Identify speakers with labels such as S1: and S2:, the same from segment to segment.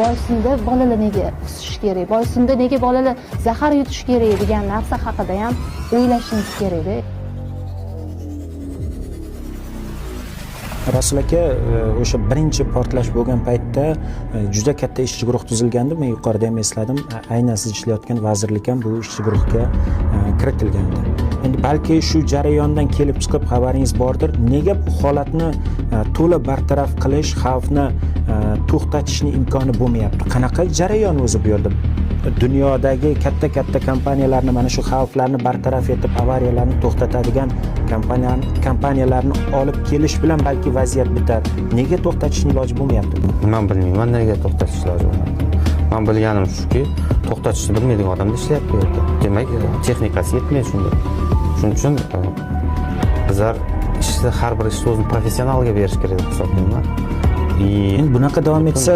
S1: boysunda bolalar nega qusish kerak, boysunda nega bolalar zahar yutish kerak degan narsa haqida ham o'ylashimiz kerak-da.
S2: Rasul aka, o'sha birinchi portlash bo'lgan paytda juda katta ishchi guruh tuzilgandi. Men yuqorida ham esladim, aynan siz ishlayotgan vazirlik ham bu ishchi guruhga kiritilgandi. Endi balki shu jarayondan kelib chiqib xabaringiz bordir. Nega bu holatni to'la bartaraf qilish, xavfni to'xtatishning imkoni bo'lmayapti? Qanaqa jarayon o'zi bu yerda? Dunyodagi katta kompaniyalarni mana shu xavflarni bartaraf etib, avariyalarni to'xtatadigan kompaniyalarni olib kelish bilan balki vaziyat bitar. Nega to'xtatishning iloji bo'lmayapti?
S3: Men bilmayman nega to'xtatish iloji bo'lmayapti. Men bilganim shuki, to'xtatishni bilmaydigan odamda ishlayapti bu yerda. Demak, texnikasi yetmaydi shunda. Shuning uchun bizlar ishni har bir ishni o'zini professionalga berish kerak deb hisoblayman.
S2: Endi bunaqa davom etsa,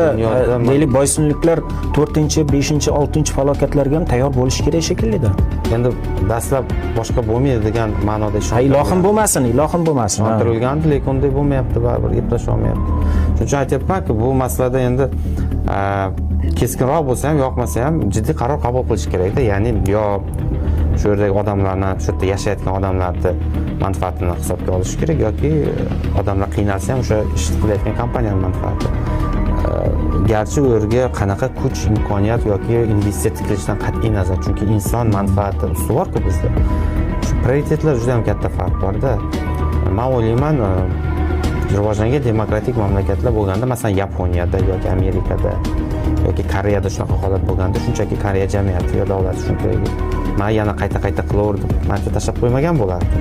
S2: deylik boysunliklar 4-chi, 5-chi, 6-chi falokatlarga ham tayyor bo'lish kerak shekilli-da.
S3: Endi dastlab boshqa bo'lmaydi degan ma'noda ish.
S2: Ilohim bo'lmasin.
S3: Turilgandi, lekin unday bo'lmayapti, baribir eplasha olmayapti. Shuning uchun aytyapman-ki, bu masalada endi keskinroq bo'lsa ham, yoqmasa ham jiddiy qaror qabul qilish kerak-da. Ya'ni yo shu yerdagi odamlarni, shu yerda yashayotgan odamlarni manfaatini hisobga olish kerak yoki odamlar qiynalsa ham o'sha ish qilayotgan kompaniyaning manfaati. Garchi u yerga qanaqa kuch, imkoniyat yoki investitsiya tiklashdan qat'iy nazar, chunki inson manfaati ustuvor-ku bizda. Shu prioritetlar juda ham katta farq bor-da. Men o'ylayman, rivojlangan demokratik mamlakatlar bo'lganda, masalan, Yaponiyada yoki Amerikada yoki Koreyada shunaqa holat bo'lganda, shunchaki Koreya jamiyati yo davlati shunday men yana qayta qilaverdim, menga tashlab qo'ymagan bo'lardi.